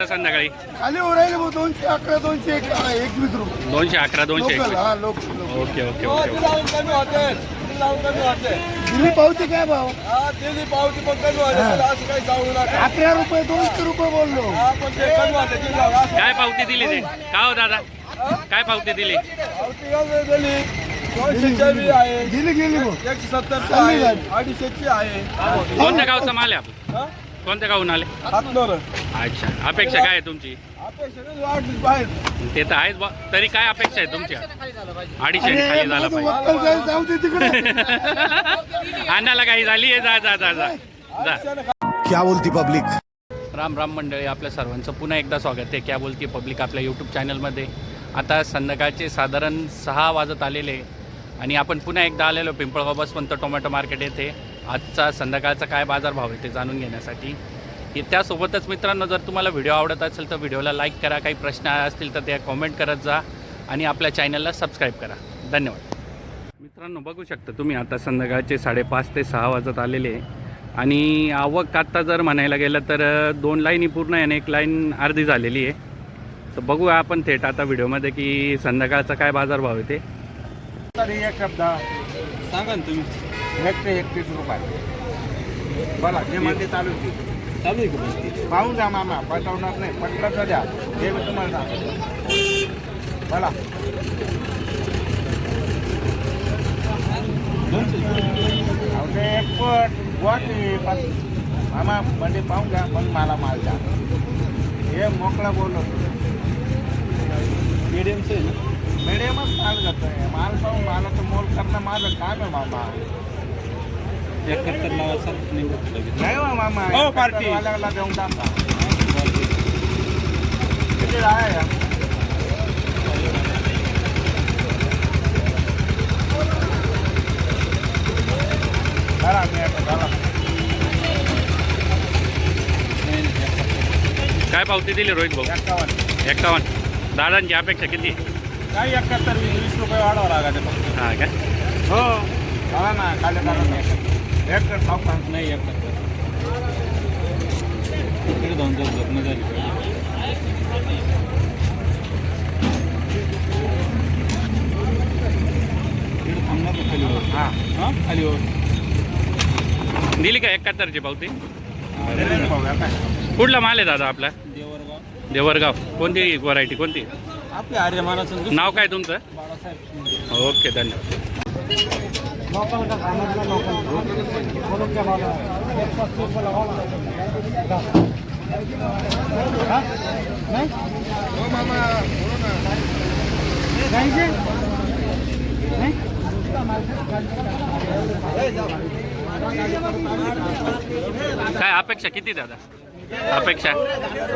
संध्याकाळी खाली उरायले 211 221 रुपये 211 221. हा लोक ओके ओके ओके. दिली पावती काय भाव दिली पावती पण कमी व्हायला असं काही जाऊ नका 11 रुपये 200 रुपये बोललो पण ते कमी व्हायला काय पावती दिली ते का हो दादा काय पावती दिली? पावती दिली 200 बी आहे गेली गेली मग 170 चालली आहे गाडी. 250 ची आहे कोणत्या गावचा माल आहे आपण? कोणत्या गावून आले? हातलोर अच्छा, अपेक्षा काय आहे तुमची? अपेक्षा नाही वाढली बाहेर ते तर आहेच बा. तरी काय अपेक्षा आहे तुमच्या? 250 अरे, खाली झाला माझं पाहिजे. वक्कल जाईल, जाऊ दे तिकडे अन्नाला काही झाली आहे. जा जा जा जा जा. क्या बोलती पब्लिक. राम राम मंडळी, आपल्या सर्वांचं पुन्हा एकदा स्वागत आहे क्या बोलती पब्लिक आपल्या यूट्यूब चॅनलमध्ये. आता संध्याकाळचे साधारण 6 वाजत आलेले आणि आपण पुन्हा एकदा आलेलो पिंपळगाव बसवंत टोमॅटो मार्केट येथे. आजचा संध्याकाळचा काय बाजारभाव आहे ते जाणून घेण्यासाठी. त्यासोबतच मित्रांनो, जर तुम्हाला व्हिडिओ आवडत असेल तर व्हिडिओला लाईक करा, काही प्रश्न असतील तर त्या कॉमेंट करत जा आणि आपल्या चॅनलला सबस्क्राईब करा. धन्यवाद. मित्रांनो, बघू शकता तुम्ही आता संध्याकाळचे 5:30 ते 6 वाजत आलेले आणि आवक आत्ता जर म्हणायला गेलं तर 2 लाईनी पूर्ण आहे आणि 1 लाईन अर्धी झालेली आहे. तर बघूया आपण थेट आता व्हिडिओमध्ये की संध्याकाळचा काय बाजारभाव आहे ते. एक शब्द सांगा ना तुम्ही 131 रुपये बोला जे मध्ये चालू आहे पाहून जा मामा पटवणार नाही पटलं तर द्या हे मी तुम्हाला सांगतो बोला एक पट वाटली मामा म्हणजे पाहून घ्या पण मला माल द्या हे मोकळा बोललो मीडियमचं आहे ना मीडियमच माल जातोय माल पाहून मालाचं मोल करणं माझं काम आहे मामा 71 नावाचा नाही हो मामा हो पार्टी वाल्याला देऊन टाका किती आहे या करा मी आता झाला काय पावती दिली रोहित भाऊ? 51. दादांची अपेक्षा किती? काय 71 20 रुपये वाढवा लागायचे फक्त हां काय? हो करा ना खाली करा ना 71 खाऊ नाही 71 इकडे 2 जण झाली इकडे थांबणार ना खाली वर हां हां खाली वर दिली का 71ची पावती? काय कुठला माल आहे दादा आपला? देवरगाव देवरगाव. कोणती व्हरायटी कोणती? आपल्या आर्यमानाचं नाव काय तुमचं? बाळासाहेब ओके, धन्यवाद. काय अपेक्षा किती दादा? अपेक्षा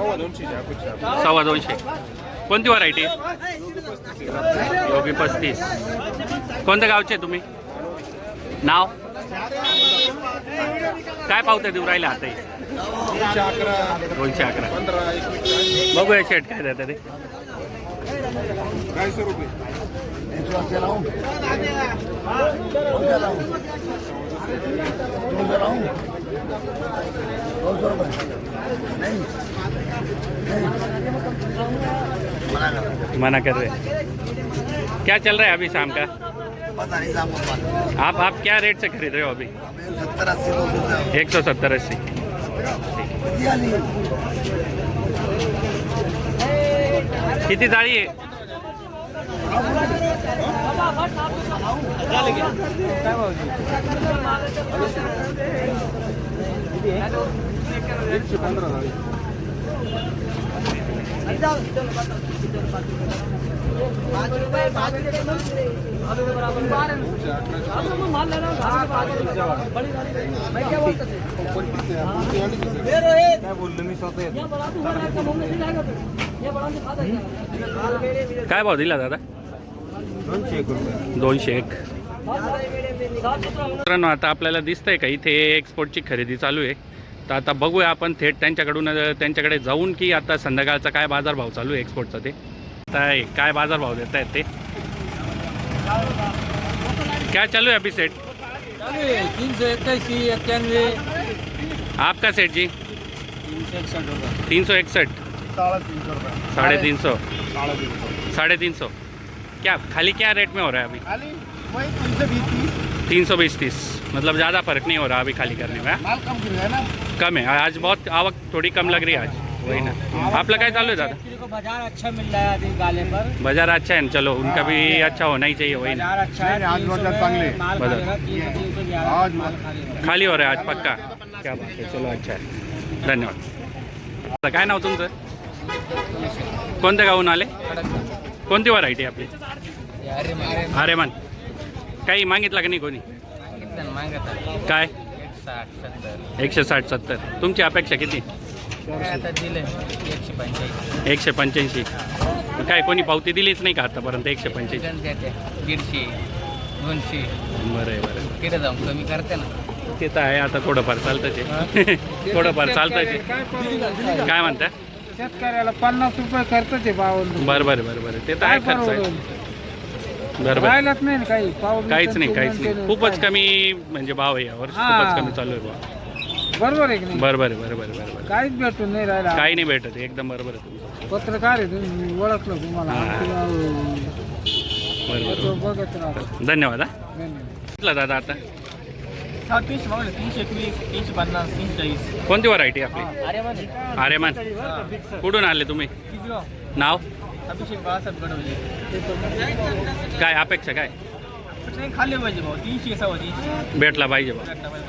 250. कोणती व्हरायटी? योगी 35. कोणत्या गावचे तुम्ही? नाव काय पावते देऊ राहिले आता? 211. बघूया शेट काय देतात ते. 250 रुपये मना कर रहे. क्या चल रहा है अभी शाम का? पता नहीं आप क्या रेट से खरीद रहे हो अभी? 70-80 170-80. किती जाळी आहे? काय बोललो मी स्वतः काय भाव दिला दादा? 201 रुपये 201. मित्रांनो, आता आपल्याला दिसतंय का इथे एक्सपोर्टची खरेदी चालू आहे. तर आता बघूया आपण थेट त्यांच्याकडे जाऊन की आता संध्याकाळचा काय बाजारभाव चालू आहे एक्सपोर्टचा ते. आता काय बाजारभाव देत आहेत ते. क्या चालू है अभी सेट? 381 91 आपका सेठ जी? 361. ₹350 350 क्या खाली क्या रेट में हो रहा है अभी? खाली वही 320 320 मतलब ज़्यादा फर्क नहीं हो रहा अभी खाली करने में हाँ? माल कम गिर गया ना। कम है आज बहुत आवक थोड़ी कम लग रही है आज वही ना। आपला काय चालू है दादा? को बाजार अच्छा मिल रहा है अभी गाले पर। बाजार अच्छा है ना, चलो उनका भी अच्छा होना ही चाहिए वही ना। बाजार अच्छा है। आज बाजार चांगले। माल बाजार। खालेगा, 300 आज माल खालेगा। खाली हो रहा है आज पक्का? क्या बात है, चलो अच्छा आहे, धन्यवाद. आता काय नाव तुमचं? कोणत्या गावून आले? कोणती व्हरायटी आपली? आर्यमान. काही मागितला का नाही कोणी? काय? 160-70. तुमची अपेक्षा किती? 185. काय कोणी पावती दिलीच नाही का आतापर्यंत? 185. 150, 200 बरं आहे बरं आहे. तिथे जाऊन कमी करते ना. ते तर आहे, आता थोडंफार चालतं ते. थोडंफार चालतं ते. काय म्हणता? शेतकऱ्याला 50 रुपये खर्च आहे पावलं. बरं बरं बरं बरं, ते तर आहे खर्च आहे. बरं बरं, राहिलंच नाही ना काही पाऊल काहीच नाही काहीच नाही, खूपच कमी म्हणजे भाव आहे यावर, खूपच कमी चालू आहे भाव. बरोबर आहे की नाही? बरं बरं बरं बरं बरं बरं, काहीच भेटून नाही राहिला. काही नाही भेटत, एकदम बरोबर आहे तुमचं. पत्रकार आहे तुम्ही, ओळखलं तुम्हाला. हा. बरं बरं, बघत राहा. धन्यवाद हा. धन्यवाद. कुठला दादा आता? 320 मागले, 320, 350, 340. कोणती व्हरायटी आपली? अरे आर्यमान. कुठून आले तुम्ही? नाव अभिषेक बाळासाहेब गडवले. काय अपेक्षा काय? खाल्ले पाहिजे भाऊ, 300 सव्वा 300. भेटला पाहिजे बा.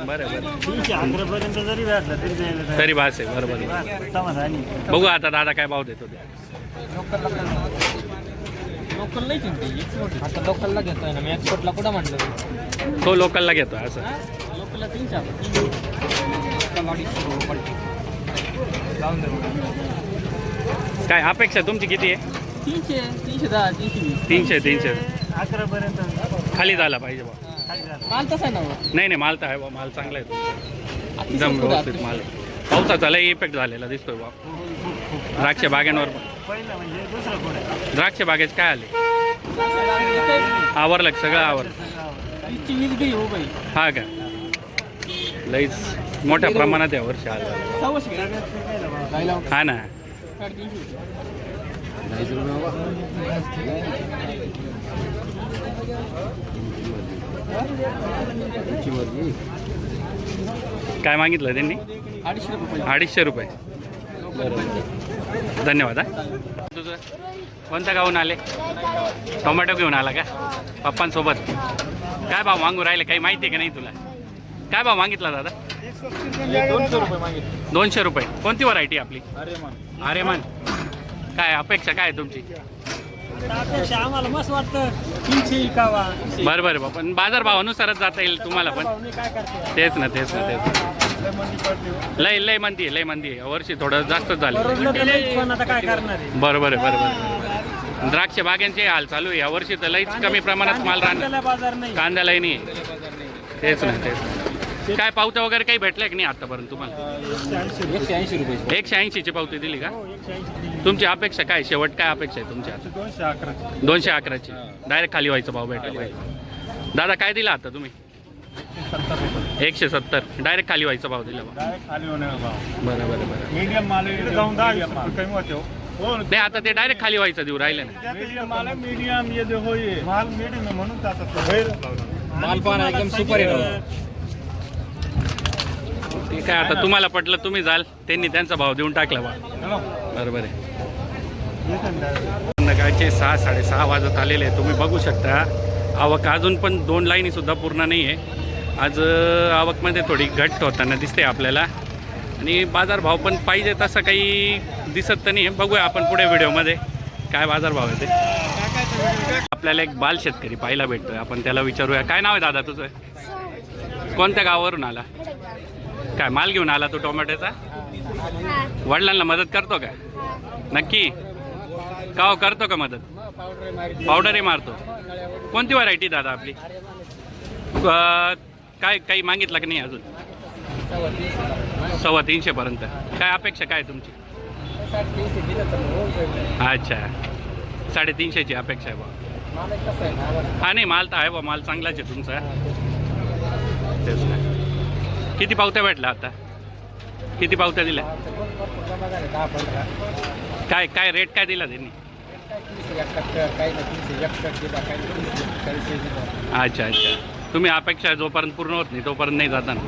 बरं बरं, 311 पर्यंत जरी भेटला तरी बास आहे. बरोबर आहे. समाधानी. बघू आता दादा काय भाव देतो ते. लोकल नाही चिंते, आता लोकलला घेतोय ना मी. एक्सपोर्टला कुठं म्हटलं? तो लोकलला घेतो असं. लोकलला 300. जाऊन दे. काय अपेक्षा तुमची किती आहे? 300, 310, 320. 300. 11 पर्यंत खाली झाला पाहिजे बा. माल तसा ना नाही नाही, माल तर आहे बा, माल चांगला आहे तुमचा. एकदम व्यवस्थित माल आहे. पावसाचा लई इफेक्ट झालेला दिसतोय बा द्राक्ष बागांवर. पहिलं म्हणजे दुसरं कोण आहे? द्राक्ष बागेच काय आले? आवरलं का? सगळं आवरलं. 20 बी हो बाई. हा का? लईच मोठ्या प्रमाणात आहे वर्षी आलं. हा ना. काय मागितलं त्यांनी? 250 रुपये. बरोबर, धन्यवाद हा. तुझं कोणत्या गावून आले? टोमॅटो घेऊन आला का पप्पांसोबत? काय भाव मागू राहिले, काही माहिती आहे का नाही तुला? काय भाव मागितला दादा? 200 रुपये मागितले. 200 रुपये. कोणती व्हरायटी आपली? अरे आर्यमान. काय अपेक्षा काय आहे तुमची? अपेक्षा आम्हाला मस्त वाटतं 300 इकावा. बरं बरं, पण बाजार भावानुसारच जाता येईल तुम्हाला पण. काय करते? तेच ना तेच ना तेच. लय मंदी आहे, लय मंदी आहे. वर्षी थोडं जास्तच झालं. पण आता काय करणार आहे? बरोबर आहे बरोबर. द्राक्ष बागांचे हाल चालू आहे यावर्षी, तर लईच कमी प्रमाणात माल राहणार. बाजार नाही. कांद्यालाही नाही. तेच ना तेच. काय पावत्या वगैरे काही भेटल्या की नाही आतापर्यंत तुम्हाला? 180 रुपये. 180ची पावती दिली का? तुमची अपेक्षा काय, शेवट काय अपेक्षा आहे तुमच्या? 211ची. डायरेक्ट खाली व्हायचा भाव भेटला पाहिजे. दादा काय दिला आता तुम्ही? 170. डायरेक्ट खाली व्हायचा भाव दिला बा. बरं बरं बरं. मीडियम माल जाऊन 10 कमी होते हो. नाही आता ते डायरेक्ट खाली व्हायचं देऊ राहिले ना. मीडियम माल आहे, मीडियम ये देखो ये माल मीडियम आहे म्हणून जातात. माल पाहणं एकदम सुपर आहे. ठीक आहे, आता तुम्हाला पटलं तुम्ही जाल, त्यांनी त्यांचा भाव देऊन टाकला बा. बरोबर आहे. संध्याकाळचे 6-6:30 वाजत आलेले आहे. तुम्ही बघू शकता आवक अजून पण 2 लाईनीसुद्धा पूर्ण नाही आहे. आज आवकमध्ये थोडी घट होताना दिसते आपल्याला, आणि बाजारभाव पण पाहिजे तसं काही दिसत तर नाही. बघूया आपण पुढे व्हिडिओमध्ये काय बाजारभाव आहे ते. आपल्याला एक बाल शेतकरी पाहायला भेटतोय, आपण त्याला विचारूया. काय नाव आहे दादा तुझं? कोणत्या गावावरून आला? काय माल घेऊन आला तू टोमॅटोचा? वडिलांना मदत करतो का? नक्की का हो, करतो का मदत? पावडरही मारतो. कोणती व्हरायटी दादा आपली? काय काही मागितलं की नाही अजून? 350 पर्यंत. काय अपेक्षा काय तुमची? अच्छा, 350ची अपेक्षा आहे बा. हा नाही, माल तर आहे बा, माल चांगलाच आहे तुमचा. तेच नाही. किती पावत्या भेटल्या आता? किती पावत्या दिल्या? काय काय रेट काय दिला त्यांनी? अच्छा अच्छा. तुम्ही अपेक्षा जोपर्यंत पूर्ण होत नाही तोपर्यंत नाही जाता ना?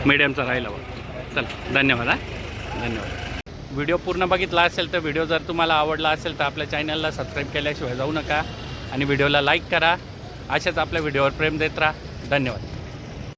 मीडियमचा राहिला बघ. चल धन्यवाद. हा धन्यवाद. व्हिडिओ पूर्ण बघितला असेल तर व्हिडिओ जर तुम्हाला आवडला असेल तर आपल्या चॅनलला सबस्क्राईब केल्याशिवाय जाऊ नका आणि व्हिडिओला लाईक करा. अशाच आपल्या व्हिडिओवर प्रेम देत राहा. धन्यवाद.